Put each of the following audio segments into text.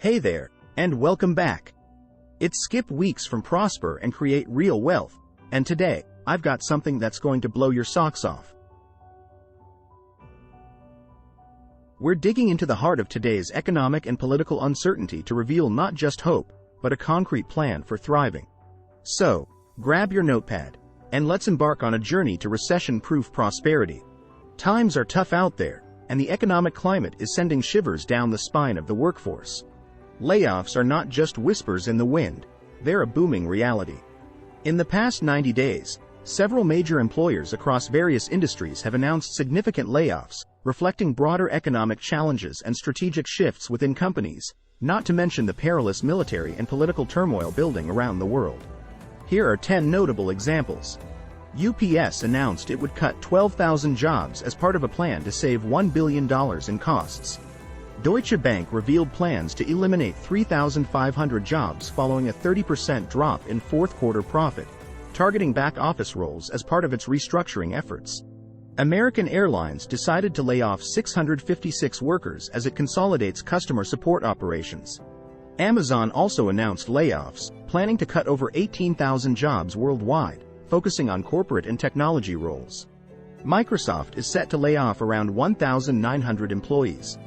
Hey there, and welcome back. It's skip weeks from prosper and create real wealth, and today, I've got something that's going to blow your socks off. We're digging into the heart of today's economic and political uncertainty to reveal not just hope, but a concrete plan for thriving. So, grab your notepad, and let's embark on a journey to recession-proof prosperity. Times are tough out there, and the economic climate is sending shivers down the spine of the workforce. Layoffs are not just whispers in the wind, they're a booming reality. In the past 90 days, several major employers across various industries have announced significant layoffs, reflecting broader economic challenges and strategic shifts within companies, not to mention the perilous military and political turmoil building around the world. Here are 10 notable examples. UPS announced it would cut 12,000 jobs as part of a plan to save $1 billion in costs. Deutsche Bank revealed plans to eliminate 3,500 jobs following a 30% drop in fourth-quarter profit, targeting back-office roles as part of its restructuring efforts. American Airlines decided to lay off 656 workers as it consolidates customer support operations. Amazon also announced layoffs, planning to cut over 18,000 jobs worldwide, focusing on corporate and technology roles. Microsoft is set to lay off around 1,900 employees.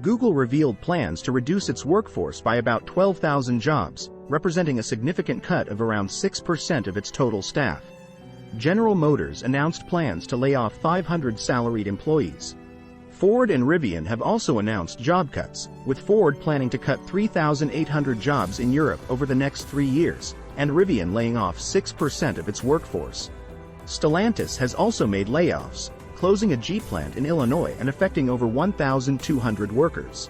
Google revealed plans to reduce its workforce by about 12,000 jobs, representing a significant cut of around 6% of its total staff. General Motors announced plans to lay off 500 salaried employees. Ford and Rivian have also announced job cuts, with Ford planning to cut 3,800 jobs in Europe over the next 3 years, and Rivian laying off 6% of its workforce. Stellantis has also made layoffs, closing a Jeep plant in Illinois and affecting over 1,200 workers.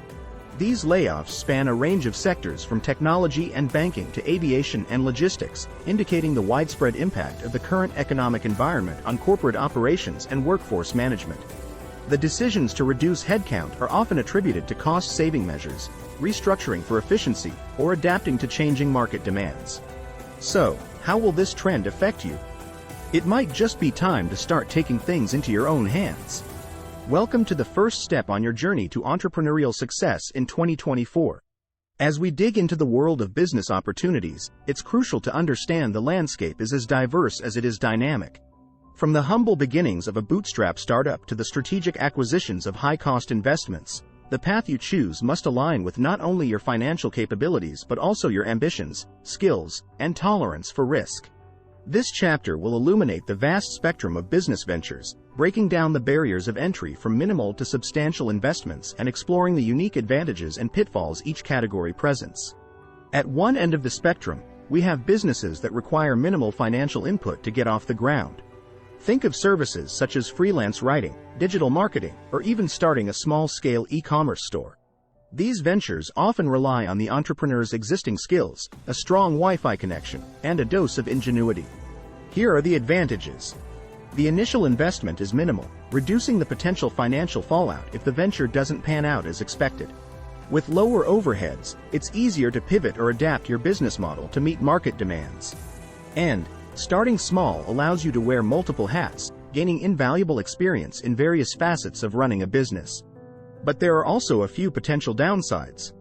These layoffs span a range of sectors from technology and banking to aviation and logistics, indicating the widespread impact of the current economic environment on corporate operations and workforce management. The decisions to reduce headcount are often attributed to cost-saving measures, restructuring for efficiency, or adapting to changing market demands. So, how will this trend affect you? It might just be time to start taking things into your own hands. Welcome to the first step on your journey to entrepreneurial success in 2024. As we dig into the world of business opportunities, it's crucial to understand the landscape is as diverse as it is dynamic. From the humble beginnings of a bootstrap startup to the strategic acquisitions of high-cost investments, the path you choose must align with not only your financial capabilities but also your ambitions, skills, and tolerance for risk. This chapter will illuminate the vast spectrum of business ventures, breaking down the barriers of entry from minimal to substantial investments and exploring the unique advantages and pitfalls each category presents. At one end of the spectrum, we have businesses that require minimal financial input to get off the ground. Think of services such as freelance writing, digital marketing, or even starting a small-scale e-commerce store. These ventures often rely on the entrepreneur's existing skills, a strong Wi-Fi connection, and a dose of ingenuity. Here are the advantages. The initial investment is minimal, reducing the potential financial fallout if the venture doesn't pan out as expected. With lower overheads, it's easier to pivot or adapt your business model to meet market demands. And starting small allows you to wear multiple hats, gaining invaluable experience in various facets of running a business. But there are also a few potential downsides.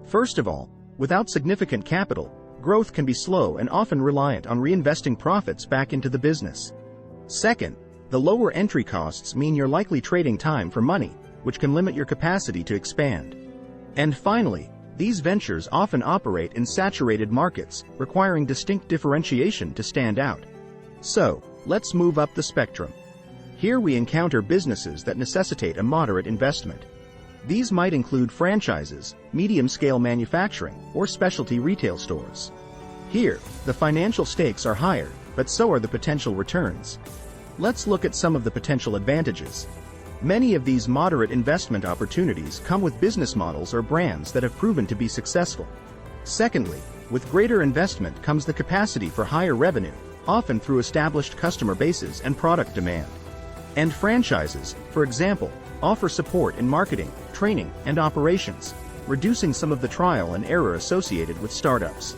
First of all, without significant capital, growth can be slow and often reliant on reinvesting profits back into the business. Second, the lower entry costs mean you're likely trading time for money, which can limit your capacity to expand. And finally, these ventures often operate in saturated markets, requiring distinct differentiation to stand out. So, let's move up the spectrum. Here we encounter businesses that necessitate a moderate investment. These might include franchises, medium-scale manufacturing, or specialty retail stores. Here, the financial stakes are higher, but so are the potential returns. Let's look at some of the potential advantages. Many of these moderate investment opportunities come with business models or brands that have proven to be successful. Secondly, with greater investment comes the capacity for higher revenue, often through established customer bases and product demand. And franchises, for example, offer support in marketing, training, and operations, reducing some of the trial and error associated with startups.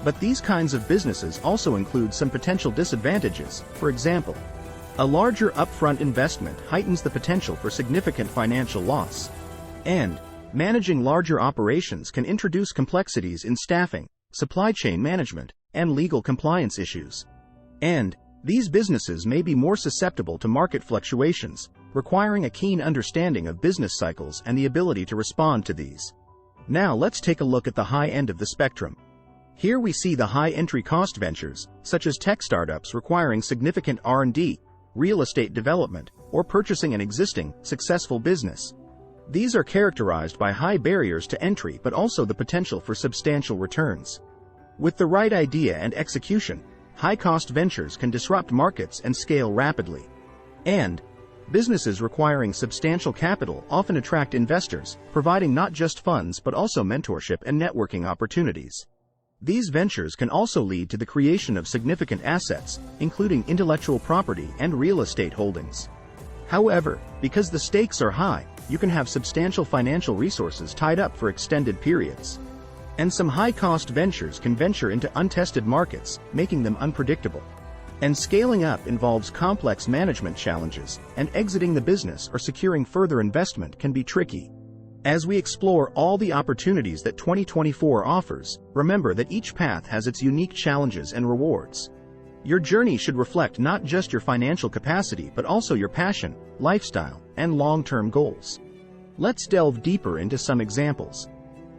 But these kinds of businesses also include some potential disadvantages. For example, a larger upfront investment heightens the potential for significant financial loss. And Managing larger operations can introduce complexities in staffing, supply chain management, and legal compliance issues. And these businesses may be more susceptible to market fluctuations, requiring a keen understanding of business cycles and the ability to respond to these. Now let's take a look at the high end of the spectrum. Here we see the high entry cost ventures, such as tech startups requiring significant R&D, real estate development, or purchasing an existing, successful business. These are characterized by high barriers to entry but also the potential for substantial returns. With the right idea and execution, high-cost ventures can disrupt markets and scale rapidly. And businesses requiring substantial capital often attract investors, providing not just funds but also mentorship and networking opportunities. These ventures can also lead to the creation of significant assets, including intellectual property and real estate holdings. However, because the stakes are high, you can have substantial financial resources tied up for extended periods. And some high-cost ventures can venture into untested markets, making them unpredictable. And scaling up involves complex management challenges, and exiting the business or securing further investment can be tricky. As we explore all the opportunities that 2024 offers, remember that each path has its unique challenges and rewards. Your journey should reflect not just your financial capacity but also your passion, lifestyle, and long-term goals. Let's delve deeper into some examples.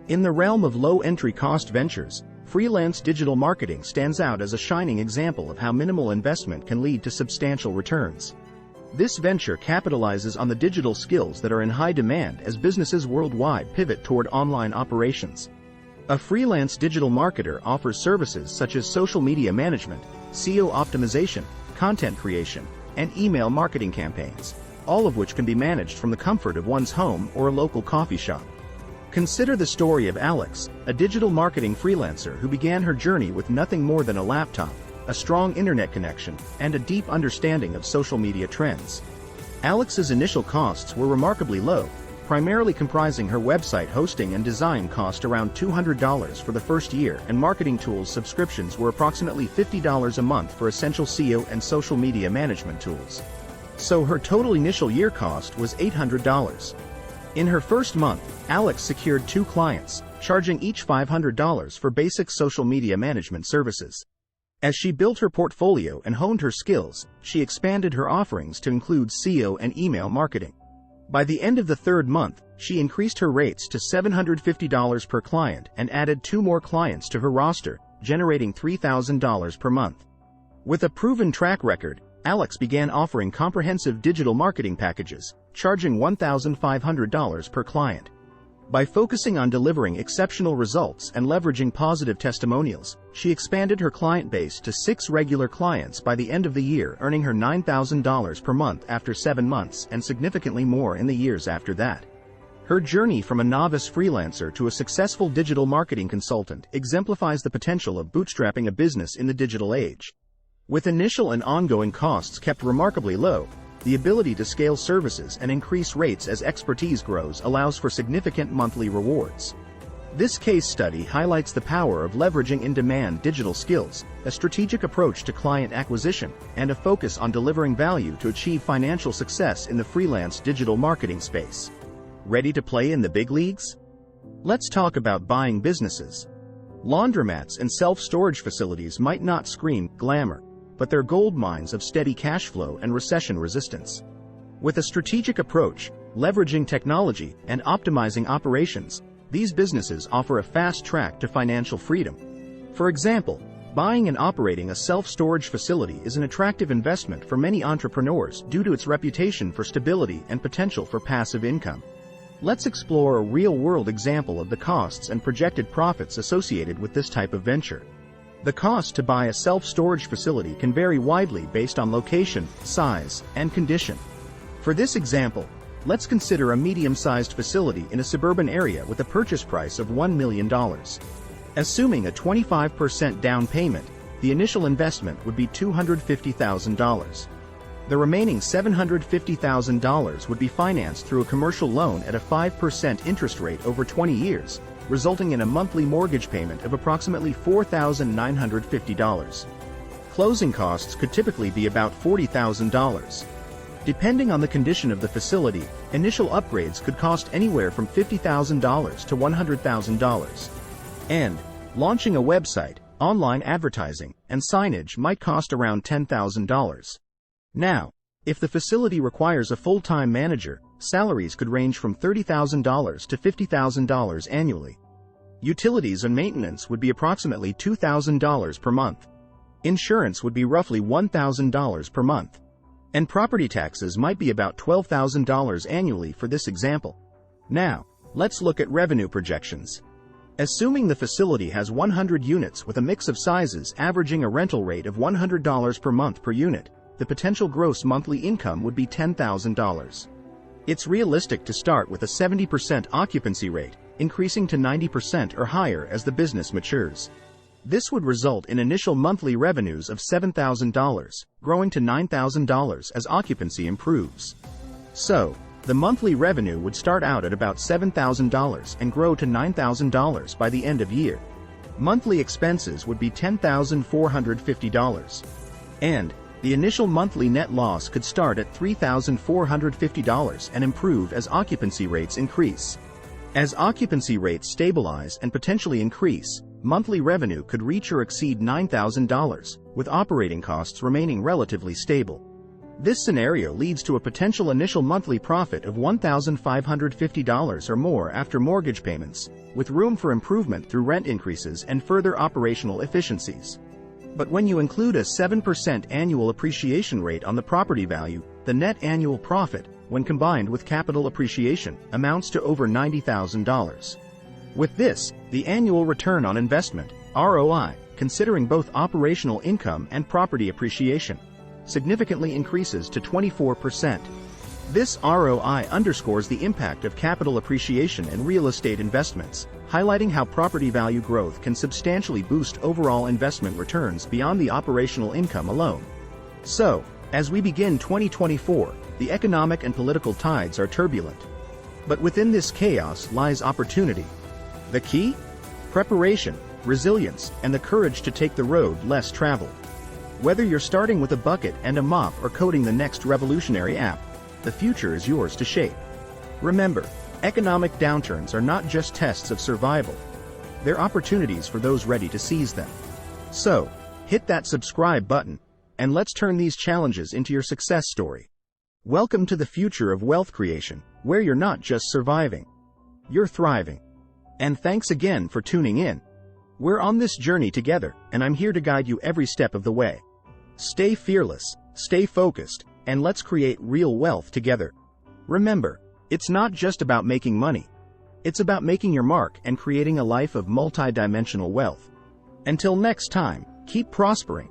In the realm of low-entry cost ventures, freelance digital marketing stands out as a shining example of how minimal investment can lead to substantial returns. This venture capitalizes on the digital skills that are in high demand as businesses worldwide pivot toward online operations. A freelance digital marketer offers services such as social media management, SEO optimization, content creation, and email marketing campaigns, all of which can be managed from the comfort of one's home or a local coffee shop. Consider the story of Alex, a digital marketing freelancer who began her journey with nothing more than a laptop, a strong internet connection, and a deep understanding of social media trends. Alex's initial costs were remarkably low, primarily comprising her website hosting and design cost around $200 for the first year, and marketing tools subscriptions were approximately $50 a month for essential SEO and social media management tools. So her total initial year cost was $800. In her first month, Alex secured 2 clients, charging each $500 for basic social media management services. As she built her portfolio and honed her skills, she expanded her offerings to include SEO and email marketing. By the end of the 3rd month, she increased her rates to $750 per client and added 2 more clients to her roster, generating $3,000 per month. With a proven track record, Alex began offering comprehensive digital marketing packages, charging $1,500 per client. By focusing on delivering exceptional results and leveraging positive testimonials, she expanded her client base to 6 regular clients by the end of the year, earning her $9,000 per month after 7 months and significantly more in the years after that. Her journey from a novice freelancer to a successful digital marketing consultant exemplifies the potential of bootstrapping a business in the digital age. With initial and ongoing costs kept remarkably low, the ability to scale services and increase rates as expertise grows allows for significant monthly rewards. This case study highlights the power of leveraging in-demand digital skills, a strategic approach to client acquisition, and a focus on delivering value to achieve financial success in the freelance digital marketing space. Ready to play in the big leagues? Let's talk about buying businesses. Laundromats and self-storage facilities might not scream glamour, but they're gold mines of steady cash flow and recession resistance. With a strategic approach, leveraging technology, and optimizing operations, these businesses offer a fast track to financial freedom. For example, buying and operating a self-storage facility is an attractive investment for many entrepreneurs due to its reputation for stability and potential for passive income. Let's explore a real-world example of the costs and projected profits associated with this type of venture. The cost to buy a self-storage facility can vary widely based on location, size, and condition. For this example, let's consider a medium-sized facility in a suburban area with a purchase price of $1 million. Assuming a 25% down payment, the initial investment would be $250,000. The remaining $750,000 would be financed through a commercial loan at a 5% interest rate over 20 years, resulting in a monthly mortgage payment of approximately $4,950. Closing costs could typically be about $40,000. Depending on the condition of the facility, initial upgrades could cost anywhere from $50,000 to $100,000. And launching a website, online advertising, and signage might cost around $10,000. Now, if the facility requires a full-time manager, salaries could range from $30,000 to $50,000 annually. Utilities and maintenance would be approximately $2,000 per month. Insurance would be roughly $1,000 per month. And property taxes might be about $12,000 annually for this example. Now, let's look at revenue projections. Assuming the facility has 100 units with a mix of sizes averaging a rental rate of $100 per month per unit, the potential gross monthly income would be $10,000. It's realistic to start with a 70% occupancy rate, increasing to 90% or higher as the business matures. This would result in initial monthly revenues of $7,000, growing to $9,000 as occupancy improves. So, the monthly revenue would start out at about $7,000 and grow to $9,000 by the end of year. Monthly expenses would be $10,450. And the initial monthly net loss could start at $3,450 and improve as occupancy rates increase. As occupancy rates stabilize and potentially increase, monthly revenue could reach or exceed $9,000, with operating costs remaining relatively stable. This scenario leads to a potential initial monthly profit of $1,550 or more after mortgage payments, with room for improvement through rent increases and further operational efficiencies. But when you include a 7% annual appreciation rate on the property value, the net annual profit, when combined with capital appreciation, amounts to over $90,000. With this, the annual return on investment, ROI, considering both operational income and property appreciation, significantly increases to 24%. This ROI underscores the impact of capital appreciation in real estate investments, highlighting how property value growth can substantially boost overall investment returns beyond the operational income alone. So, as we begin 2024, the economic and political tides are turbulent. But within this chaos lies opportunity. The key? Preparation, resilience, and the courage to take the road less traveled. Whether you're starting with a bucket and a mop or coding the next revolutionary app, the future is yours to shape. Remember, economic downturns are not just tests of survival. They're opportunities for those ready to seize them. So, hit that subscribe button, and let's turn these challenges into your success story. Welcome to the future of wealth creation, where you're not just surviving, you're thriving. And thanks again for tuning in. We're on this journey together, and I'm here to guide you every step of the way. Stay fearless, stay focused, and let's create real wealth together. Remember, it's not just about making money. It's about making your mark and creating a life of multi-dimensional wealth. Until next time, keep prospering,